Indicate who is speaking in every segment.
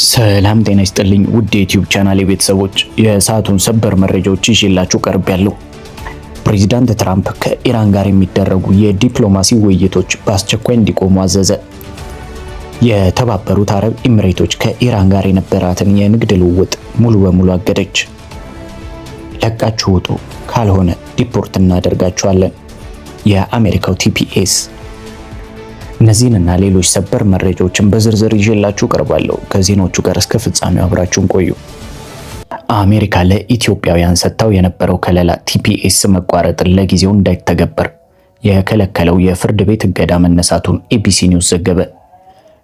Speaker 1: ሰላም ጤና ይስጥልኝ ውድ የዩቲዩብ ቻናል ቤተሰቦች፣ የሰዓቱን ሰበር መረጃዎች ይዤላችሁ ቀርቤያለሁ። ፕሬዚዳንት ትራምፕ ከኢራን ጋር የሚደረጉ የዲፕሎማሲ ውይይቶች በአስቸኳይ እንዲቆሙ አዘዘ። የተባበሩት አረብ ኤሚሬቶች ከኢራን ጋር የነበራትን የንግድ ልውውጥ ሙሉ በሙሉ አገደች። ለቃችሁ ውጡ፣ ካልሆነ ዲፖርት እናደርጋችኋለን። የአሜሪካው ቲፒኤስ። እነዚህንና ሌሎች ሰበር መረጃዎችን በዝርዝር ይዤላችሁ ቀርባለሁ። ከዜናዎቹ ጋር እስከ ፍጻሜው አብራችሁን ቆዩ። አሜሪካ ለኢትዮጵያውያን ሰጥታው የነበረው ከለላ ቲፒኤስ መቋረጥን ለጊዜው እንዳይተገበር የከለከለው የፍርድ ቤት እገዳ መነሳቱን ኤቢሲ ኒውስ ዘገበ።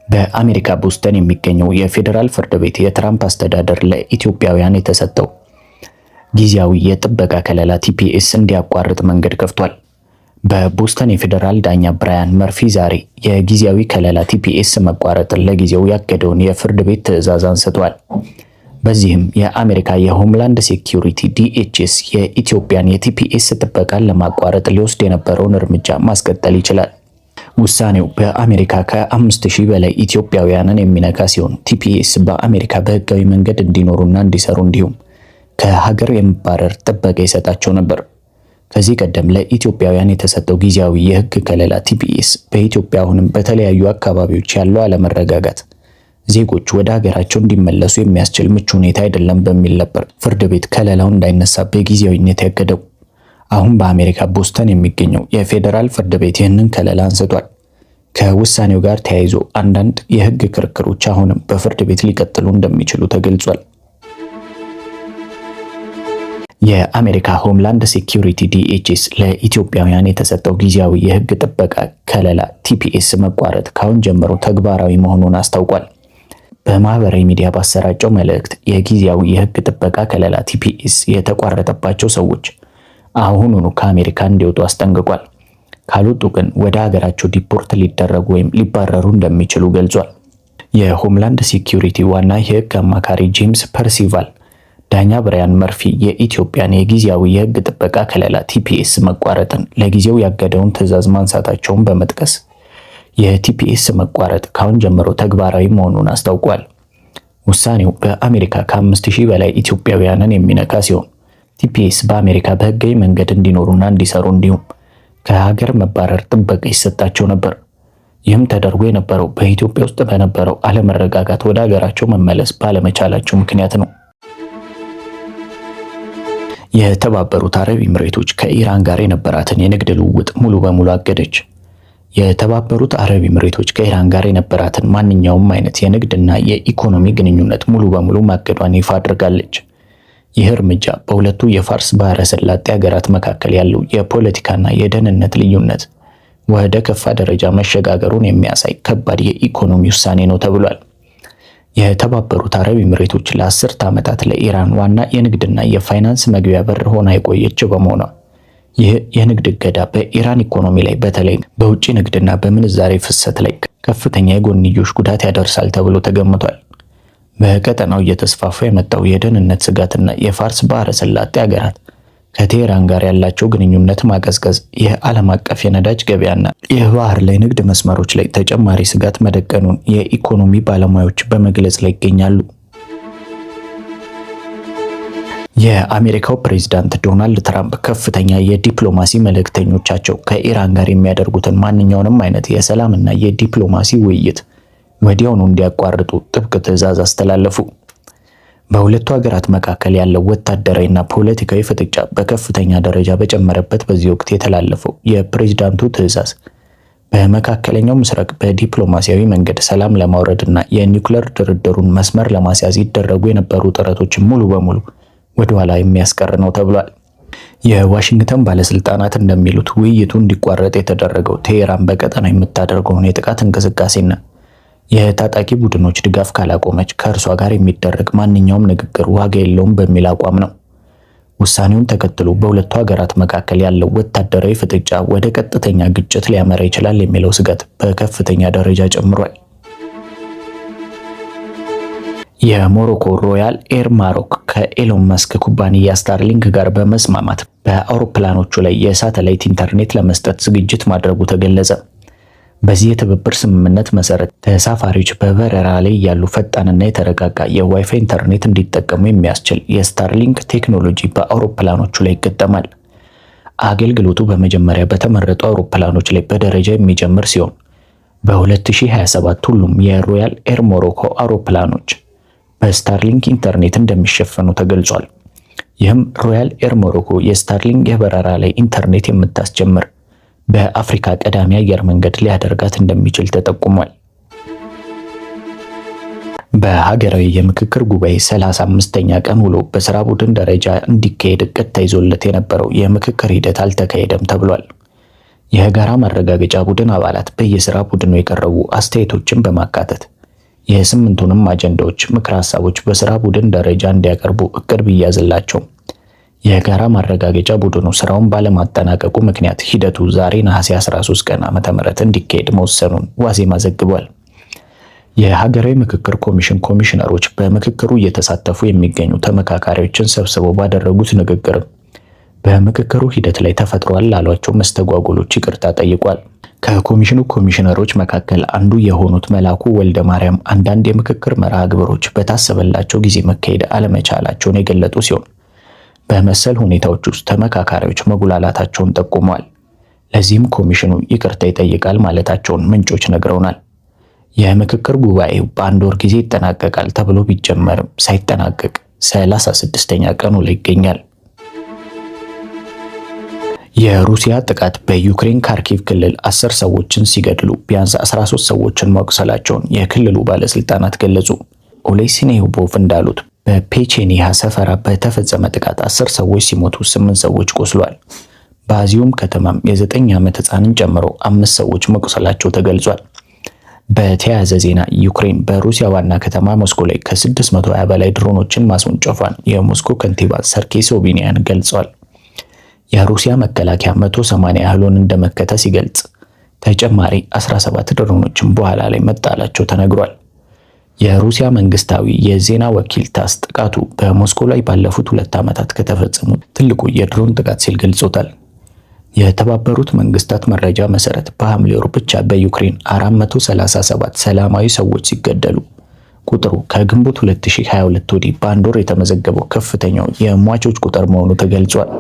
Speaker 1: በአሜሪካ ቦስተን የሚገኘው የፌዴራል ፍርድ ቤት የትራምፕ አስተዳደር ለኢትዮጵያውያን የተሰጠው ጊዜያዊ የጥበቃ ከለላ ቲፒኤስ እንዲያቋርጥ መንገድ ከፍቷል። በቦስተን የፌዴራል ዳኛ ብራያን መርፊ ዛሬ የጊዜያዊ ከለላ ቲፒኤስ መቋረጥን ለጊዜው ያገደውን የፍርድ ቤት ትዕዛዝ አንስቷል። በዚህም የአሜሪካ የሆምላንድ ሴኩሪቲ ዲኤችኤስ የኢትዮጵያን የቲፒኤስ ጥበቃን ለማቋረጥ ሊወስድ የነበረውን እርምጃ ማስቀጠል ይችላል። ውሳኔው በአሜሪካ ከ5000 በላይ ኢትዮጵያውያንን የሚነካ ሲሆን ቲፒኤስ በአሜሪካ በህጋዊ መንገድ እንዲኖሩና እንዲሰሩ እንዲሁም ከሀገር የመባረር ጥበቃ ይሰጣቸው ነበር። ከዚህ ቀደም ለኢትዮጵያውያን የተሰጠው ጊዜያዊ የህግ ከለላ ቲፒኤስ በኢትዮጵያ አሁንም በተለያዩ አካባቢዎች ያለው አለመረጋጋት ዜጎች ወደ ሀገራቸው እንዲመለሱ የሚያስችል ምቹ ሁኔታ አይደለም በሚል ነበር ፍርድ ቤት ከለላው እንዳይነሳ በጊዜያዊነት ያገደው። አሁን በአሜሪካ ቦስተን የሚገኘው የፌዴራል ፍርድ ቤት ይህንን ከለላ አንስቷል። ከውሳኔው ጋር ተያይዞ አንዳንድ የህግ ክርክሮች አሁንም በፍርድ ቤት ሊቀጥሉ እንደሚችሉ ተገልጿል። የአሜሪካ ሆምላንድ ሴኩሪቲ ዲኤችኤስ ለኢትዮጵያውያን የተሰጠው ጊዜያዊ የህግ ጥበቃ ከለላ ቲፒኤስ መቋረጥ ካሁን ጀምሮ ተግባራዊ መሆኑን አስታውቋል። በማህበራዊ ሚዲያ ባሰራጨው መልእክት የጊዜያዊ የህግ ጥበቃ ከለላ ቲፒኤስ የተቋረጠባቸው ሰዎች አሁኑኑ ከአሜሪካ እንዲወጡ አስጠንቅቋል። ካልወጡ ግን ወደ ሀገራቸው ዲፖርት ሊደረጉ ወይም ሊባረሩ እንደሚችሉ ገልጿል። የሆምላንድ ሴኩሪቲ ዋና የህግ አማካሪ ጄምስ ፐርሲቫል ዳኛ ብራያን መርፊ የኢትዮጵያን የጊዜያዊ የህግ ጥበቃ ከለላ ቲፒኤስ መቋረጥን ለጊዜው ያገደውን ትዕዛዝ ማንሳታቸውን በመጥቀስ የቲፒኤስ መቋረጥ ካሁን ጀምሮ ተግባራዊ መሆኑን አስታውቋል። ውሳኔው በአሜሪካ ከ5000 በላይ ኢትዮጵያውያንን የሚነካ ሲሆን ቲፒኤስ በአሜሪካ በህጋዊ መንገድ እንዲኖሩና እንዲሰሩ እንዲሁም ከሀገር መባረር ጥበቃ ይሰጣቸው ነበር። ይህም ተደርጎ የነበረው በኢትዮጵያ ውስጥ በነበረው አለመረጋጋት ወደ ሀገራቸው መመለስ ባለመቻላቸው ምክንያት ነው። የተባበሩት አረብ ኤሚሬቶች ከኢራን ጋር የነበራትን የንግድ ልውውጥ ሙሉ በሙሉ አገደች። የተባበሩት አረብ ኤሚሬቶች ከኢራን ጋር የነበራትን ማንኛውም አይነት የንግድና የኢኮኖሚ ግንኙነት ሙሉ በሙሉ ማገዷን ይፋ አድርጋለች። ይህ እርምጃ በሁለቱ የፋርስ ባህረ ሰላጤ ሀገራት መካከል ያለው የፖለቲካና የደህንነት ልዩነት ወደ ከፋ ደረጃ መሸጋገሩን የሚያሳይ ከባድ የኢኮኖሚ ውሳኔ ነው ተብሏል። የተባበሩት አረብ ኤሚሬቶች ለ10 ዓመታት ለኢራን ዋና የንግድና የፋይናንስ መግቢያ በር ሆና የቆየች በመሆኗ ይህ የንግድ እገዳ በኢራን ኢኮኖሚ ላይ በተለይ በውጭ ንግድና በምንዛሬ ፍሰት ላይ ከፍተኛ የጎንዮሽ ጉዳት ያደርሳል ተብሎ ተገምቷል። በቀጠናው እየተስፋፋ የመጣው የደህንነት ስጋትና የፋርስ ባህረ ሰላጤ ሀገራት ከቴህራን ጋር ያላቸው ግንኙነት ማቀዝቀዝ የዓለም አቀፍ የነዳጅ ገበያና የባህር ላይ ንግድ መስመሮች ላይ ተጨማሪ ስጋት መደቀኑን የኢኮኖሚ ባለሙያዎች በመግለጽ ላይ ይገኛሉ። የአሜሪካው ፕሬዝዳንት ዶናልድ ትራምፕ ከፍተኛ የዲፕሎማሲ መልእክተኞቻቸው ከኢራን ጋር የሚያደርጉትን ማንኛውንም አይነት የሰላምና የዲፕሎማሲ ውይይት ወዲያውኑ እንዲያቋርጡ ጥብቅ ትዕዛዝ አስተላለፉ። በሁለቱ ሀገራት መካከል ያለው ወታደራዊና ፖለቲካዊ ፍጥጫ በከፍተኛ ደረጃ በጨመረበት በዚህ ወቅት የተላለፈው የፕሬዝዳንቱ ትዕዛዝ በመካከለኛው ምስራቅ በዲፕሎማሲያዊ መንገድ ሰላም ለማውረድና የኒውክሌር ድርድሩን መስመር ለማስያዝ ይደረጉ የነበሩ ጥረቶችን ሙሉ በሙሉ ወደ ኋላ የሚያስቀር ነው ተብሏል። የዋሽንግተን ባለስልጣናት እንደሚሉት ውይይቱ እንዲቋረጥ የተደረገው ቴህራን በቀጠናው የምታደርገውን የጥቃት እንቅስቃሴና የታጣቂ ቡድኖች ድጋፍ ካላቆመች ከእርሷ ጋር የሚደረግ ማንኛውም ንግግር ዋጋ የለውም በሚል አቋም ነው። ውሳኔውን ተከትሎ በሁለቱ ሀገራት መካከል ያለው ወታደራዊ ፍጥጫ ወደ ቀጥተኛ ግጭት ሊያመራ ይችላል የሚለው ስጋት በከፍተኛ ደረጃ ጨምሯል። የሞሮኮ ሮያል ኤር ማሮክ ከኤሎን መስክ ኩባንያ ስታርሊንክ ጋር በመስማማት በአውሮፕላኖቹ ላይ የሳተላይት ኢንተርኔት ለመስጠት ዝግጅት ማድረጉ ተገለጸ። በዚህ የትብብር ስምምነት መሰረት ተሳፋሪዎች በበረራ ላይ ያሉ ፈጣንና የተረጋጋ የዋይፋይ ኢንተርኔት እንዲጠቀሙ የሚያስችል የስታርሊንክ ቴክኖሎጂ በአውሮፕላኖቹ ላይ ይገጠማል። አገልግሎቱ በመጀመሪያ በተመረጡ አውሮፕላኖች ላይ በደረጃ የሚጀምር ሲሆን በ2027 ሁሉም የሮያል ኤር ሞሮኮ አውሮፕላኖች በስታርሊንክ ኢንተርኔት እንደሚሸፈኑ ተገልጿል። ይህም ሮያል ኤር ሞሮኮ የስታርሊንክ የበረራ ላይ ኢንተርኔት የምታስጀምር በአፍሪካ ቀዳሚ አየር መንገድ ሊያደርጋት እንደሚችል ተጠቁሟል። በሀገራዊ የምክክር ጉባኤ 35ኛ ቀን ውሎ በስራ ቡድን ደረጃ እንዲካሄድ እቅድ ተይዞለት የነበረው የምክክር ሂደት አልተካሄደም ተብሏል። የጋራ ማረጋገጫ ቡድን አባላት በየስራ ቡድኑ የቀረቡ አስተያየቶችን በማካተት የስምንቱንም አጀንዳዎች ምክረ ሀሳቦች በስራ ቡድን ደረጃ እንዲያቀርቡ እቅድ ቢያዝላቸው የጋራ ማረጋገጫ ቡድኑ ስራውን ባለማጠናቀቁ ምክንያት ሂደቱ ዛሬ ነሐሴ 13 ቀን ዓ.ም እንዲካሄድ መወሰኑን ዋዜማ ዘግቧል። የሀገራዊ ምክክር ኮሚሽን ኮሚሽነሮች በምክክሩ እየተሳተፉ የሚገኙ ተመካካሪዎችን ሰብስበው ባደረጉት ንግግር በምክክሩ ሂደት ላይ ተፈጥሯል ላሏቸው መስተጓጎሎች ይቅርታ ጠይቋል። ከኮሚሽኑ ኮሚሽነሮች መካከል አንዱ የሆኑት መላኩ ወልደ ማርያም አንዳንድ የምክክር መርሃ ግብሮች በታሰበላቸው ጊዜ መካሄድ አለመቻላቸውን የገለጡ ሲሆን በመሰል ሁኔታዎች ውስጥ ተመካካሪዎች መጉላላታቸውን ጠቁመዋል። ለዚህም ኮሚሽኑ ይቅርታ ይጠይቃል ማለታቸውን ምንጮች ነግረውናል። የምክክር ጉባኤው በአንድ ወር ጊዜ ይጠናቀቃል ተብሎ ቢጀመርም ሳይጠናቀቅ 36ኛ ቀኑ ላይ ይገኛል። የሩሲያ ጥቃት በዩክሬን ካርኪቭ ክልል 10 ሰዎችን ሲገድሉ ቢያንስ 13 ሰዎችን መቁሰላቸውን የክልሉ ባለስልጣናት ገለጹ። ኦሌሲኔውቦቭ እንዳሉት በፔቼኒያ ሰፈራ በተፈጸመ ጥቃት 10 ሰዎች ሲሞቱ 8 ሰዎች ቆስሏል። በአዚዮም ከተማም የ9 ዓመት ሕፃንን ጨምሮ 5 ሰዎች መቁሰላቸው ተገልጿል። በተያያዘ ዜና ዩክሬን በሩሲያ ዋና ከተማ ሞስኮ ላይ ከ620 በላይ ድሮኖችን ማስወንጨፏን የሞስኮ ከንቲባ ሰርጌይ ሶቢኒያን ገልጸዋል። የሩሲያ መከላከያ 180 ያህሉን እንደመከተ ሲገልጽ ተጨማሪ 17 ድሮኖችን በኋላ ላይ መጣላቸው ተነግሯል። የሩሲያ መንግስታዊ የዜና ወኪል ታስ ጥቃቱ በሞስኮ ላይ ባለፉት 2 ዓመታት ከተፈጸሙ ትልቁ የድሮን ጥቃት ሲል ገልጾታል። የተባበሩት መንግስታት መረጃ መሰረት በሐምሌ ወር ብቻ በዩክሬን 437 ሰላማዊ ሰዎች ሲገደሉ ቁጥሩ ከግንቦት 2022 ወዲህ በአንድ ወር የተመዘገበው ከፍተኛው የሟቾች ቁጥር መሆኑ ተገልጿል።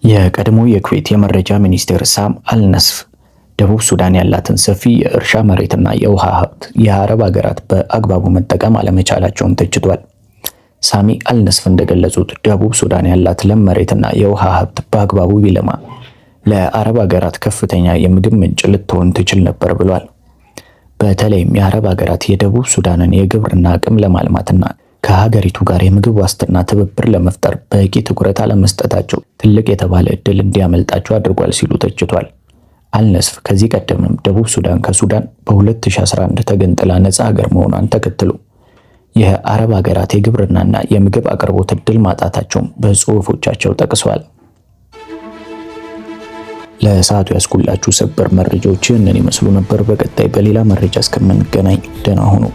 Speaker 1: የቀድሞ የኩዌት የመረጃ ሚኒስቴር ሳም አልነስፍ ደቡብ ሱዳን ያላትን ሰፊ የእርሻ መሬትና የውሃ ሀብት የአረብ ሀገራት በአግባቡ መጠቀም አለመቻላቸውን ተችቷል። ሳሚ አልነስፍ እንደገለጹት ደቡብ ሱዳን ያላት ለም መሬትና የውሃ ሀብት በአግባቡ ቢለማ ለአረብ ሀገራት ከፍተኛ የምግብ ምንጭ ልትሆን ትችል ነበር ብሏል። በተለይም የአረብ ሀገራት የደቡብ ሱዳንን የግብርና አቅም ለማልማትና ከሀገሪቱ ጋር የምግብ ዋስትና ትብብር ለመፍጠር በቂ ትኩረት አለመስጠታቸው ትልቅ የተባለ እድል እንዲያመልጣቸው አድርጓል ሲሉ ተችቷል። አልነስፍ ከዚህ ቀደምም ደቡብ ሱዳን ከሱዳን በ2011 ተገንጥላ ነፃ ሀገር መሆኗን ተከትሎ የአረብ ሀገራት የግብርናና የምግብ አቅርቦት እድል ማጣታቸውን በጽሁፎቻቸው ጠቅሰዋል። ለሰዓቱ ያስኩላችሁ ሰበር መረጃዎች ይህንን ይመስሉ ነበር። በቀጣይ በሌላ መረጃ እስከምንገናኝ ደህና ሁኑ።